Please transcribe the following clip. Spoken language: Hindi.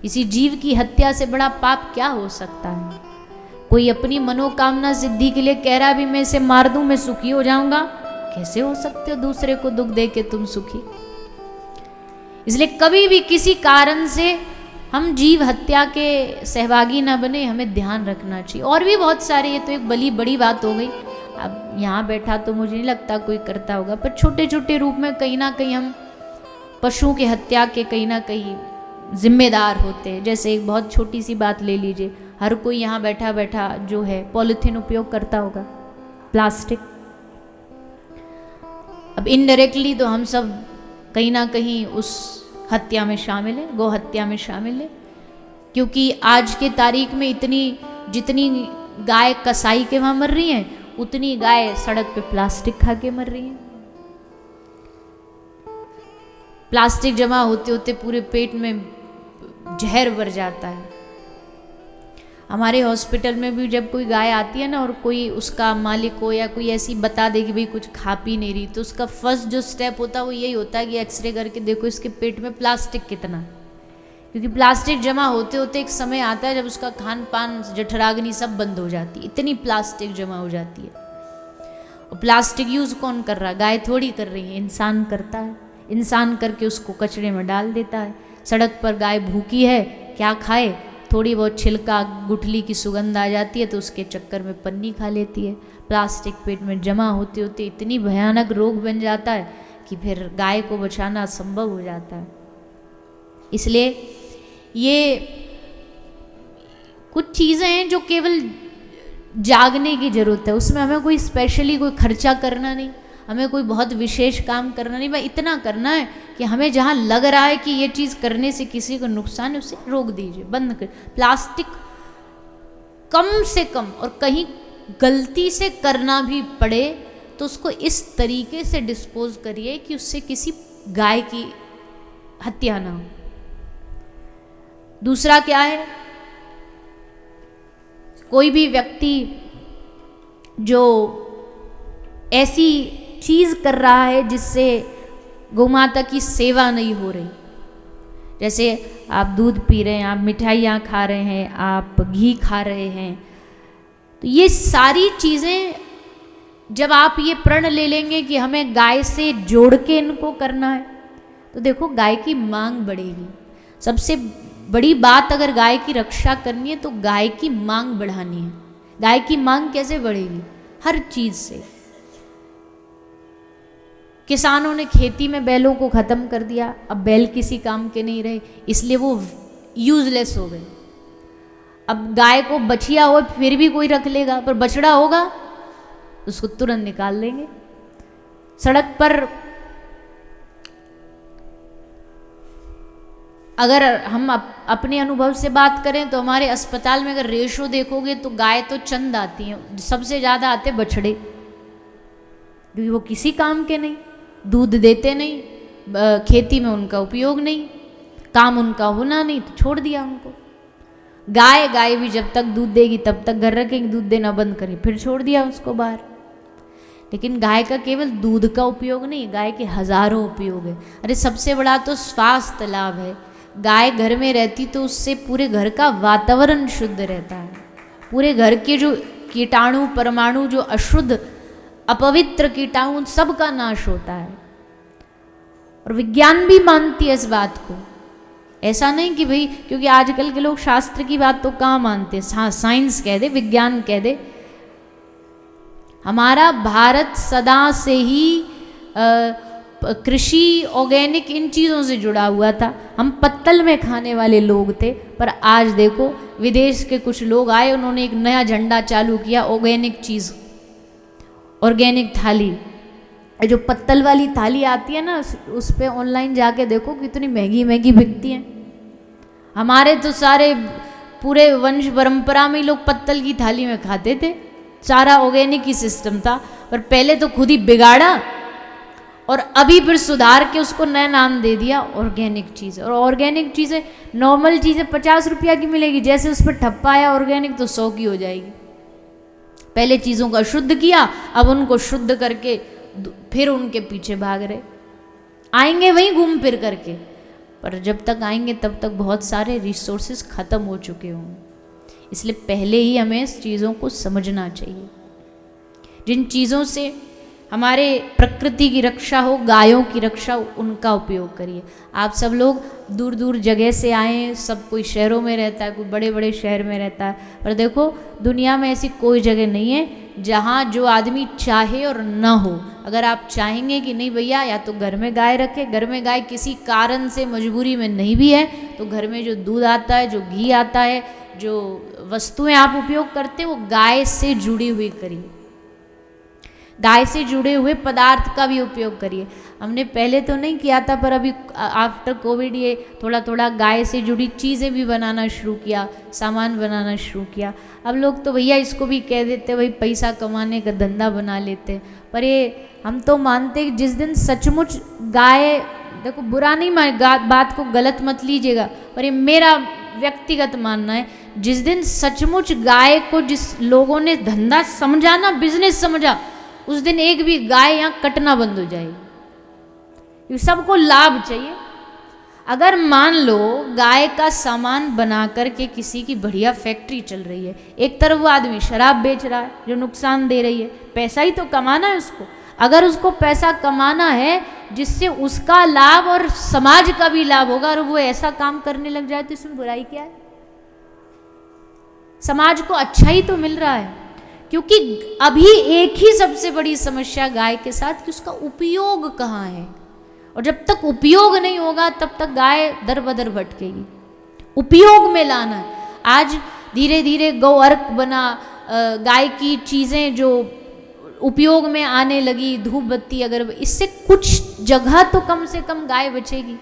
किसी जीव की हत्या से बड़ा पाप क्या हो सकता है? कोई अपनी मनोकामना सिद्धि के लिए कह रहा भी मैं इसे मार दूं, मैं सुखी हो जाऊंगा। कैसे हो सकते हो दूसरे को दुख दे के तुम सुखी? इसलिए कभी भी किसी कारण से हम जीव हत्या के सहभागी ना बने, हमें ध्यान रखना चाहिए। और भी बहुत सारे, ये तो एक बड़ी बात हो गई। अब यहाँ बैठा तो मुझे नहीं लगता कोई करता होगा, पर छोटे छोटे रूप में कहीं ना कहीं हम पशुओं की हत्या के कहीं ना कहीं जिम्मेदार होते हैं। जैसे एक बहुत छोटी सी बात ले लीजिए, हर कोई यहाँ बैठा बैठा जो है पॉलिथीन उपयोग करता होगा, प्लास्टिक। अब इनडायरेक्टली तो हम सब कहीं ना कहीं उस हत्या में शामिल है, गौ हत्या में शामिल है। क्योंकि आज के तारीख में जितनी गाय कसाई के वहां मर रही हैं, उतनी गाय सड़क पे प्लास्टिक खा के मर रही हैं। प्लास्टिक जमा होते होते पूरे पेट में जहर भर जाता है। हमारे हॉस्पिटल में भी जब कोई गाय आती है ना, और कोई उसका मालिक हो या कोई ऐसी बता दे कि भाई कुछ खा पी नहीं रही, तो उसका फर्स्ट जो स्टेप होता है वो यही होता है कि एक्सरे करके देखो इसके पेट में प्लास्टिक कितना। क्योंकि प्लास्टिक जमा होते होते एक समय आता है जब उसका खान पान, जठराग्नि सब बंद हो जाती है, इतनी प्लास्टिक जमा हो जाती है। और प्लास्टिक यूज़ कौन कर रहा है? गाय थोड़ी कर रही है, इंसान करता है। इंसान करके उसको कचरे में डाल देता है। सड़क पर गाय भूखी है, क्या खाए? थोड़ी बहुत छिलका, गुठली की सुगंध आ जाती है तो उसके चक्कर में पन्नी खा लेती है। प्लास्टिक पेट में जमा होते होते इतनी भयानक रोग बन जाता है कि फिर गाय को बचाना असंभव हो जाता है। इसलिए ये कुछ चीज़ें हैं जो केवल जागने की ज़रूरत है, उसमें हमें कोई स्पेशली कोई खर्चा करना नहीं, हमें कोई बहुत विशेष काम करना नहीं। भाई इतना करना है कि हमें जहाँ लग रहा है कि ये चीज़ करने से किसी को नुकसान है, उसे रोक दीजिए, बंद कर। प्लास्टिक कम से कम, और कहीं गलती से करना भी पड़े तो उसको इस तरीके से डिस्पोज करिए कि उससे किसी गाय की हत्या ना हो। दूसरा क्या है, कोई भी व्यक्ति जो ऐसी चीज़ कर रहा है जिससे गौमाता की सेवा नहीं हो रही, जैसे आप दूध पी रहे हैं, आप मिठाइयाँ खा रहे हैं, आप घी खा रहे हैं, तो ये सारी चीज़ें जब आप ये प्रण ले लेंगे कि हमें गाय से जोड़ के इनको करना है, तो देखो गाय की मांग बढ़ेगी। सबसे बड़ी बात, अगर गाय की रक्षा करनी है तो गाय की मांग बढ़ानी है। गाय की मांग कैसे बढ़ेगी? हर चीज़ से। किसानों ने खेती में बैलों को ख़त्म कर दिया, अब बैल किसी काम के नहीं रहे, इसलिए वो यूजलेस हो गए। अब गाय को बछिया हो फिर भी कोई रख लेगा, पर बछड़ा होगा उसको तुरंत निकाल देंगे। सड़क पर अगर हम अपने अनुभव से बात करें तो हमारे अस्पताल में अगर रेशो देखोगे तो गाय तो चंद आती हैं, सबसे ज़्यादा आते बछड़े, क्योंकि वो किसी काम के नहीं, दूध देते नहीं, खेती में उनका उपयोग नहीं, काम उनका होना नहीं, तो छोड़ दिया उनको। गाय भी जब तक दूध देगी तब तक घर रखेंगे, दूध देना बंद करें फिर छोड़ दिया उसको बाहर। लेकिन गाय का केवल दूध का उपयोग नहीं, गाय के हजारों उपयोग है। अरे सबसे बड़ा तो स्वास्थ्य लाभ है। गाय घर में रहती तो उससे पूरे घर का वातावरण शुद्ध रहता है, पूरे घर के जो कीटाणु परमाणु, जो अशुद्ध अपवित्र कीटाणु, सबका नाश होता है। और विज्ञान भी मानती है इस बात को। ऐसा नहीं कि भाई, क्योंकि आजकल के लोग शास्त्र की बात तो कहाँ मानते हैं, हाँ साइंस कह दे, विज्ञान कह दे। हमारा भारत सदा से ही कृषि, ऑर्गेनिक, इन चीज़ों से जुड़ा हुआ था। हम पत्तल में खाने वाले लोग थे, पर आज देखो विदेश के कुछ लोग आए, उन्होंने एक नया झंडा चालू किया, ऑर्गेनिक चीज़, ऑर्गेनिक थाली। जो पत्तल वाली थाली आती है ना, उस पे ऑनलाइन जाके देखो कितनी महंगी महंगी बिकती हैं। हमारे तो सारे पूरे वंश परंपरा में लोग पत्तल की थाली में खाते थे, सारा ऑर्गेनिक ही सिस्टम था। पर पहले तो खुद ही बिगाड़ा और अभी फिर सुधार के उसको नया नाम दे दिया ऑर्गेनिक चीज़। और ऑर्गेनिक चीज़ें, नॉर्मल चीज़ें 50 रुपया की मिलेगी, जैसे उस पर ठप्पा आया ऑर्गेनिक तो 100 की हो जाएगी। पहले चीज़ों को अशुद्ध किया, अब उनको शुद्ध करके फिर उनके पीछे भाग रहे। आएंगे वहीं घूम फिर करके। पर जब तक आएंगे तब तक बहुत सारे रिसोर्सेज ख़त्म हो चुके होंगे। इसलिए पहले ही हमें इस चीज़ों को समझना चाहिए। जिन चीज़ों से हमारे प्रकृति की रक्षा हो, गायों की रक्षा हो, उनका उपयोग करिए। आप सब लोग दूर दूर जगह से आए, सब कोई शहरों में रहता है, कोई बड़े बड़े शहर में रहता है, पर देखो दुनिया में ऐसी कोई जगह नहीं है जहाँ जो आदमी चाहे और ना हो। अगर आप चाहेंगे कि नहीं भैया या तो घर में गाय रखे, घर में गाय किसी कारण से मजबूरी में नहीं भी है तो घर में जो दूध आता है, जो घी आता है, जो वस्तुएं आप उपयोग करते हैं वो गाय से जुड़ी हुई करिए। गाय से जुड़े हुए पदार्थ का भी उपयोग करिए। हमने पहले तो नहीं किया था, पर अभी आफ्टर कोविड ये थोड़ा थोड़ा गाय से जुड़ी चीज़ें भी बनाना शुरू किया, सामान बनाना शुरू किया। अब लोग तो भैया इसको भी कह देते भाई पैसा कमाने का धंधा बना लेते, पर ये हम तो मानते जिस दिन सचमुच गाय, देखो बुरा नहीं बात को गलत मत लीजिएगा, पर ये मेरा व्यक्तिगत मानना है, जिस दिन सचमुच गाय को जिस लोगों ने धंधा समझा ना, बिजनेस समझा, उस दिन एक भी गाय यहाँ कटना बंद हो जाएगी। सबको लाभ चाहिए। अगर मान लो गाय का सामान बना करके किसी की बढ़िया फैक्ट्री चल रही है, एक तरफ वो आदमी शराब बेच रहा है जो नुकसान दे रही है, पैसा ही तो कमाना है उसको। अगर उसको पैसा कमाना है जिससे उसका लाभ और समाज का भी लाभ होगा, और वो ऐसा काम करने लग जाए तो इसमें बुराई क्या है? समाज को अच्छा ही तो मिल रहा है। क्योंकि अभी एक ही सबसे बड़ी समस्या गाय के साथ कि उसका उपयोग कहाँ है, और जब तक उपयोग नहीं होगा तब तक गाय दर बदर भटकेगी। उपयोग में लाना है। आज धीरे धीरे गौ अर्क बना, गाय की चीज़ें जो उपयोग में आने लगी, धूप बत्ती, अगर इससे कुछ जगह तो कम से कम गाय बचेगी।